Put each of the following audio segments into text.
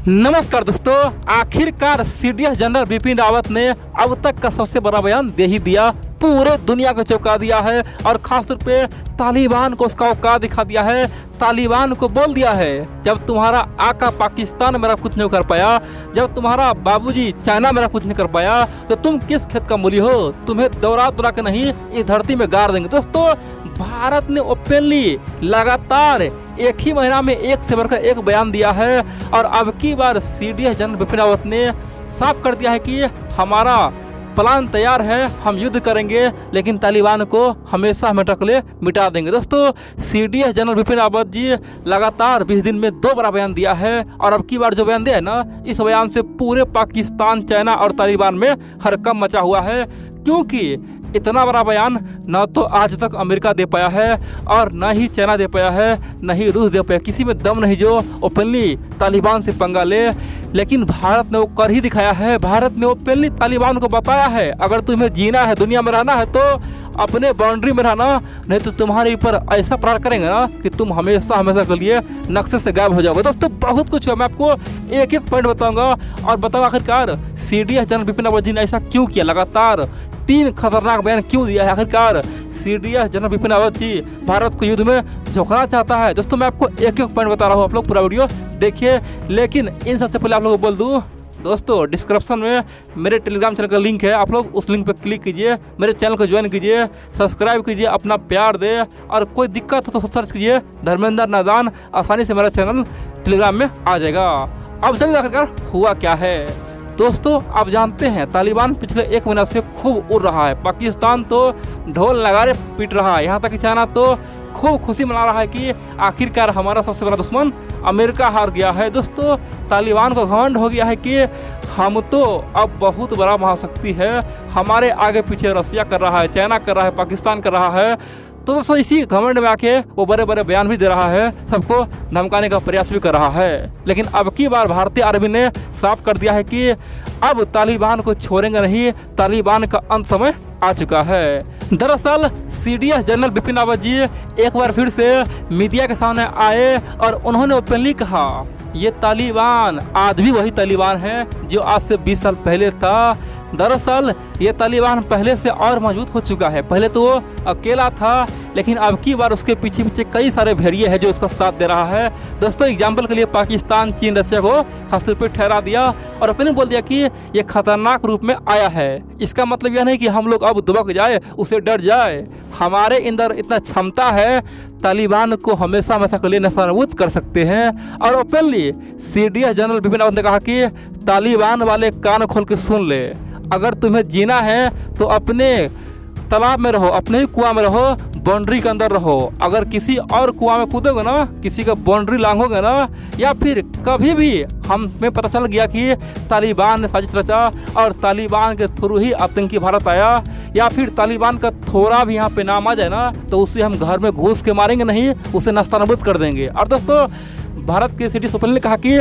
नमस्कार दोस्तों, आखिरकार सीडीएस जनरल बिपिन रावत ने अब तक का सबसे बड़ा बयान दे ही दिया। पूरे दुनिया को चौंका दिया है और खास तौर पे तालिबान को उसका औकात दिखा दिया है। तालिबान को बोल दिया है, जब तुम्हारा आका पाकिस्तान मेरा कुछ नहीं कर पाया, जब तुम्हारा बाबूजी चाइना मेरा कुछ नहीं कर पाया, तो तुम किस खेत का मूली हो? तुम्हें दौरा दौरा के नहीं इस धरती में गाड़ देंगे। दोस्तों, भारत ने ओपनली लगातार एक ही महीना में एक से बढ़कर एक बयान दिया है और अब की बार सीडीएस जनरल बिपिन रावत ने साफ कर दिया है कि हमारा प्लान तैयार है, हम युद्ध करेंगे लेकिन तालिबान को हमेशा हमेशा के लिए मिटा देंगे। दोस्तों, सीडीएस जनरल बिपिन रावत जी लगातार 20 दिन में 2 बड़ा बयान दिया है और अब की बार जो बयान दिया है ना, इस बयान से पूरे पाकिस्तान, चाइना और तालिबान में हड़कंप मचा हुआ है, क्योंकि इतना बड़ा बयान न तो आज तक अमेरिका दे पाया है और न ही चाइना दे पाया है, न ही रूस दे पाया। किसी में दम नहीं जो ओपनली तालिबान से पंगा ले, लेकिन भारत ने वो कर ही दिखाया है। भारत ने ओपनली तालिबान को बताया है, अगर तुम्हें जीना है, दुनिया में रहना है तो अपने बाउंड्री में रहना, नहीं तो तुम्हारे ऊपर ऐसा प्रहार करेंगे ना कि तुम हमेशा हमेशा के लिए नक्शे से गायब हो जाओगे। दोस्तों, बहुत कुछ है, मैं आपको एक एक पॉइंट बताऊंगा और बताऊंगा आखिरकार सीडीएस जनरल बिपिन रावत जी ने ऐसा क्यों किया, लगातार 3 खतरनाक बयान क्यों दिया है। आखिरकार सीडीएस जनरल बिपिन रावत जी भारत को युद्ध में झोंकना चाहता है। दोस्तों, मैं आपको एक एक पॉइंट बता रहा हूँ, आप लोग पूरा वीडियो देखिए। लेकिन इन सबसे पहले आप लोगों को बोल दूँ दोस्तों, डिस्क्रिप्शन में मेरे टेलीग्राम चैनल का लिंक है, आप लोग उस लिंक पर क्लिक कीजिए, मेरे चैनल को ज्वाइन कीजिए, सब्सक्राइब कीजिए, अपना प्यार दे और कोई दिक्कत हो तो सर्च कीजिए धर्मेंद्र नादान, आसानी से मेरा चैनल टेलीग्राम में आ जाएगा। अब चलिए आखिरकार हुआ क्या है। दोस्तों, आप जानते हैं तालिबान पिछले 1 महीना से खूब उड़ रहा है। पाकिस्तान तो ढोल नगाड़े पीट रहा है, यहाँ तक कि चाइना तो खूब खुशी मना रहा है कि आखिरकार हमारा सबसे बड़ा दुश्मन अमेरिका हार गया है। दोस्तों, तालिबान को घमंड हो गया है कि हम तो अब बहुत बड़ा महाशक्ति है, हमारे आगे पीछे रसिया कर रहा है, चाइना कर रहा है, पाकिस्तान कर रहा है। तो दोस्तों, इसी घमंड में आके वो बड़े बड़े बयान भी दे रहा है, सबको धमकाने का प्रयास भी कर रहा है। लेकिन अब की बार भारतीय आर्मी ने साफ कर दिया है कि अब तालिबान को छोड़ेंगे नहीं, तालिबान का अंत समय आ चुका है। दरअसल सीडीएस जनरल बिपिन रावत जी एक बार फिर से मीडिया के सामने आए और उन्होंने ओपनली कहा, ये तालिबान आज भी वही तालिबान है जो आज से 20 साल पहले था। दरअसल ये तालिबान पहले से और मजबूत हो चुका है। पहले तो वो अकेला था, लेकिन अब की बार उसके पीछे पीछे कई सारे भेड़िए हैं जो उसका साथ दे रहा है। दोस्तों, एग्जाम्पल के लिए पाकिस्तान, चीन, रसिया को खासतौर पर ठहरा दिया और अपने बोल दिया कि ये खतरनाक रूप में आया है। इसका मतलब यह नहीं कि हम लोग अब दुबक जाए, उसे डर जाए। हमारे अंदर इतना क्षमता है, तालिबान को हमेशा हमेशा के लिए नस्तानाबूद कर सकते हैं। और openly CDS general Bipin Rawat ने कहा कि तालिबान वाले कान खोल के सुन ले, अगर तुम्हें जीना है तो अपने तालाब में रहो, अपने ही कुआं में रहो, बाउंड्री के अंदर रहो। अगर किसी और कुआं में कूदोगे ना, किसी का बाउंड्री लांघोगे ना, या फिर कभी भी हमें पता चल गया कि तालिबान ने साजिश रचा और तालिबान के थ्रू ही आतंकी भारत आया, या फिर तालिबान का थोड़ा भी यहाँ पे नाम आ जाए ना, तो उसे हम घर में घुस के मारेंगे नहीं, उसे नस्तानाबूद कर देंगे। और दोस्तों, भारत के सीडी सोपल ने कहा कि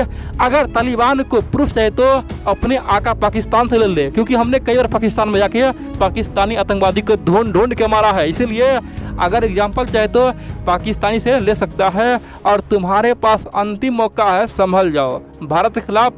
अगर तालिबान को प्रूफ चाहिए तो अपने आका पाकिस्तान से ले ले, क्योंकि हमने कई बार पाकिस्तान में जाके पाकिस्तानी आतंकवादी को ढूंढ के मारा है। इसीलिए अगर एग्जाम्पल चाहे तो पाकिस्तानी से ले सकता है और तुम्हारे पास अंतिम मौका है, संभल जाओ। भारत के खिलाफ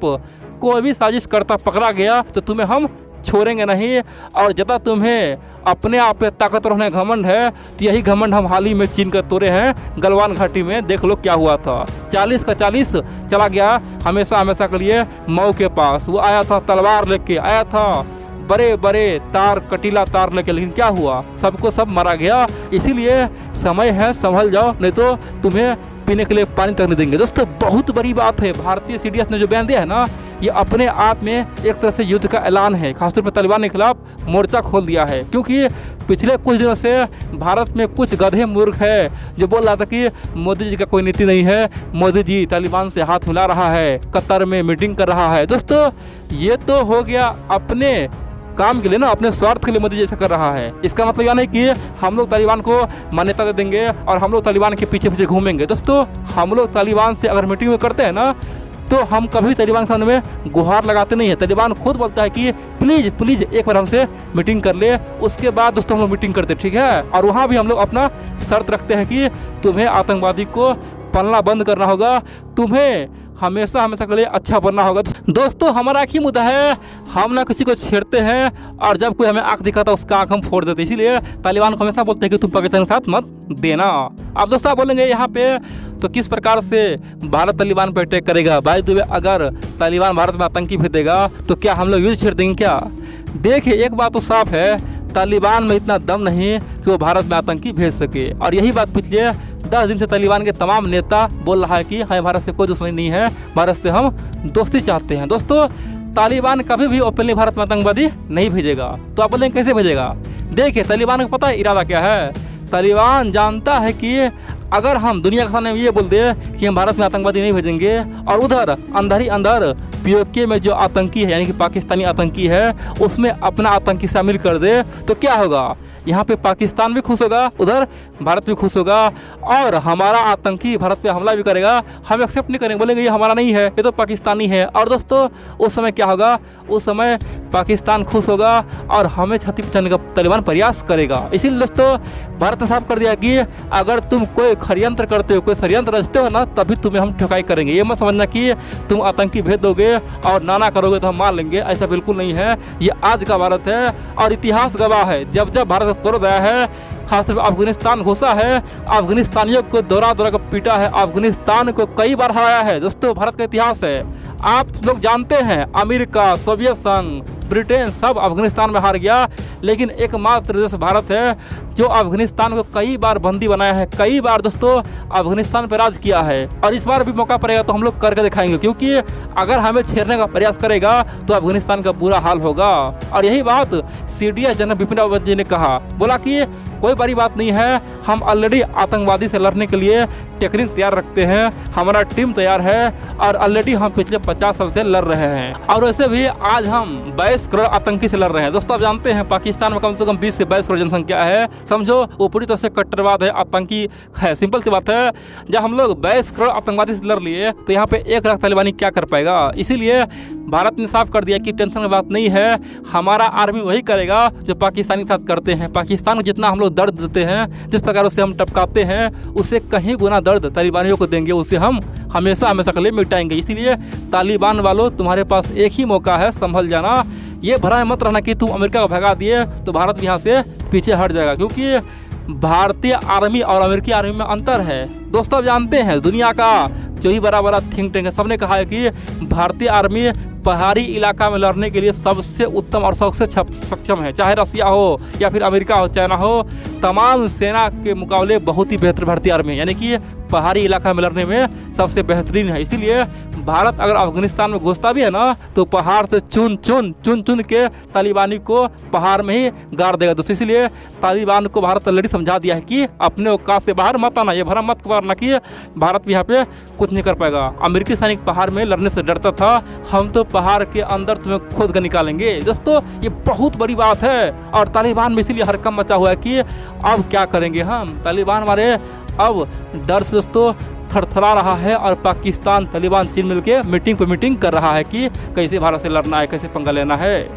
कोई भी साजिश करता पकड़ा गया तो तुम्हें हम छोड़ेंगे नहीं। और ज़्यादा तुम्हें अपने आप पे ताकतवर होने घमंड है, तो यही घमंड हम हाल ही में चीन का तोड़े हैं गलवान घाटी में। देख लो क्या हुआ था, 40 का 40 चला गया हमेशा हमेशा के लिए मऊ के पास। वो आया था तलवार लेके, आया था बड़े बड़े तार, कटीला तार लेके, लेकिन क्या हुआ, सबको सब मारा गया। इसीलिए समय है, संभल जाओ, नहीं तो तुम्हें पीने के लिए पानी तक नहीं देंगे। दोस्तों, बहुत बड़ी बात है, भारतीय सीडीएस ने जो बयान दिया है ना, ये अपने आप में एक तरह से युद्ध का ऐलान है। खासतौर पर तालिबान के खिलाफ मोर्चा खोल दिया है, क्योंकि पिछले कुछ दिनों से भारत में कुछ गधे मूर्ख है जो बोल रहा था कि मोदी जी का कोई नीति नहीं है, मोदी जी तालिबान से हाथ मिला रहा है, कतर में मीटिंग कर रहा है। दोस्तों, ये तो हो गया अपने काम के लिए ना, अपने स्वार्थ के लिए मोदी जैसा कर रहा है। इसका मतलब यह नहीं कि हम लोग तालिबान को मान्यता दे देंगे और हम लोग तालिबान के पीछे पीछे घूमेंगे। दोस्तों, हम लोग तालिबान से अगर मीटिंग में करते हैं ना, तो हम कभी तालिबान के सामने में गुहार लगाते नहीं है। तालिबान खुद बोलता है कि प्लीज़ प्लीज़ एक बार हमसे मीटिंग कर ले, उसके बाद दोस्तों हम लोग मीटिंग करते, ठीक है। और वहाँ भी हम लोग अपना शर्त रखते हैं कि तुम्हें आतंकवादी को पलना बंद करना होगा, तुम्हें हमेशा हमेशा के लिए अच्छा बनना होगा। दोस्तों हमारा एक ही मुद्दा है, हम ना किसी को छेड़ते हैं और जब कोई हमें आंख दिखाता है उसका आंख हम फोड़ देते हैं। इसीलिए तालिबान को हमेशा बोलते हैं कि तुम पाकिस्तान के साथ मत देना। आप दोस्तों आप बोलेंगे यहाँ पे तो किस प्रकार से भारत तालिबान पर अटैक करेगा? बाय द वे अगर तालिबान भारत में आतंकी भेजेगा तो क्या हम लोग यूज छेड़ देंगे क्या? देखिए एक बात तो साफ है, तालिबान में इतना दम नहीं कि वो भारत में आतंकी भेज सके। और यही बात पिछले 10 दिन से तालिबान के तमाम नेता बोल रहा है कि हमें भारत से कोई दुश्मनी नहीं है, भारत से हम दोस्ती चाहते हैं। दोस्तों तालिबान कभी भी ओपनली भारत में आतंकवादी नहीं भेजेगा। तो आप बोलेंगे कैसे भेजेगा? देखिए तालिबान को पता है इरादा क्या है। तालिबान जानता है कि अगर हम दुनिया के सामने ये बोल दे कि हम भारत में आतंकवादी नहीं भेजेंगे और उधर अंदर ही अंदर पीओके में जो आतंकी है यानी कि पाकिस्तानी आतंकी है उसमें अपना आतंकी शामिल कर दे तो क्या होगा? यहाँ पे पाकिस्तान भी खुश होगा, उधर भारत भी खुश होगा और हमारा आतंकी भारत पे हमला भी करेगा, हम एक्सेप्ट नहीं करेंगे, बोलेंगे ये हमारा नहीं है, ये तो पाकिस्तानी है। और दोस्तों उस समय क्या होगा? उस समय पाकिस्तान खुश होगा और हमें क्षति पहुंचाने का तालिबान प्रयास करेगा। इसीलिए दोस्तों भारत ने साफ कर दिया कि अगर तुम कोई षड्यंत्र करते हो, कोई षड्यंत्र रचते हो ना, तभी तुम्हें हम ठुकाई करेंगे। ये मत समझना कि तुम आतंकी भेज दोगे और नाना करोगे तो हम मान लेंगे, ऐसा बिल्कुल नहीं है। ये आज का भारत है और इतिहास गवाह है, जब जब भारत तोड़ गया है, खासतौर पर अफगानिस्तान घुसा है, अफगानिस्तानियों को दौरा दौरा कर पीटा है, अफगानिस्तान को कई बार हराया है। दोस्तों भारत का इतिहास है, आप लोग जानते हैं अमेरिका, सोवियत संघ, ब्रिटेन सब अफगानिस्तान में हार गया, लेकिन एकमात्र देश भारत है जो अफगानिस्तान को कई बार बंदी बनाया है, कई बार दोस्तों अफगानिस्तान पर राज किया है। और इस बार भी मौका पड़ेगा तो हम लोग करके दिखाएंगे, क्योंकि अगर हमें छेड़ने का प्रयास करेगा तो अफगानिस्तान का बुरा हाल होगा। और यही बात CDS जनरल बिपिन रावत जी ने कहा, बोला कि कोई बड़ी बात नहीं है, हम ऑलरेडी आतंकवादी से लड़ने के लिए टेक्निक तैयार रखते हैं, हमारा टीम तैयार है और ऑलरेडी हम पिछले 50 साल से लड़ रहे हैं और वैसे भी आज हम 22 करोड़ आतंकी से लड़ रहे हैं। दोस्तों आप जानते हैं पाकिस्तान में कम से कम 20 से 22 करोड़ जनसंख्या है, समझो वो पूरी तरह से कट्टरवाद है, आतंकी है। सिंपल सी बात है, जब हम लोग 22 करोड़ आतंकवादी से लड़ लिए तो यहाँ पे 1 लाख तालिबानी क्या कर पाएगा? इसीलिए भारत ने साफ कर दिया कि टेंशन की बात नहीं है, हमारा आर्मी वही करेगा जो पाकिस्तान के साथ करते हैं। पाकिस्तान को जितना हम लोग दर्द देते हैं, जिस प्रकार उसे हम टपकाते हैं, उससे कहीं गुना दर्द तालिबानियों को देंगे, उसे हम हमेशा हमेशा के लिए मिटाएंगे। इसलिए तालिबान वालों तुम्हारे पास एक ही मौका है, संभल जाना। ये भरा मत रहना कि तुम अमेरिका को भगा दिए तो भारत यहाँ से पीछे हट जाएगा, क्योंकि भारतीय आर्मी और अमेरिकी आर्मी में अंतर है। दोस्तों आप जानते हैं दुनिया का जो ही बड़ा बड़ा थिंक टैंक है सबने कहा है कि भारतीय आर्मी पहाड़ी इलाका में लड़ने के लिए सबसे उत्तम और सबसे सक्षम है, चाहे रसिया हो या फिर अमेरिका हो, चाइना हो, तमाम सेना के मुकाबले बहुत ही बेहतर भारतीय आर्मी है, यानी कि पहाड़ी इलाका में लड़ने में सबसे बेहतरीन है। इसीलिए भारत अगर अफगानिस्तान में घुसता भी है ना तो पहाड़ से चुन चुन के तालिबानी को पहाड़ में ही गाड़ देगा। दोस्तों इसलिए तालिबान को भारत ऑलरेडी समझा दिया है कि अपने औकात से बाहर मत आना, ये भरा मत मारना कि भारत भी यहाँ पे कुछ नहीं कर पाएगा। अमेरिकी सैनिक पहाड़ में लड़ने से डरता था, हम तो पहाड़ के अंदर तुम्हें खोद कर निकालेंगे। दोस्तों ये बहुत बड़ी बात है और तालिबान में इसीलिए हरकम मचा हुआ है कि अब क्या करेंगे हम। तालिबान हमारे अब डर से दोस्तों थरथरा रहा है और पाकिस्तान तालिबान चीन मिलकर मीटिंग पे मीटिंग कर रहा है कि कैसे भारत से लड़ना है, कैसे पंगा लेना है।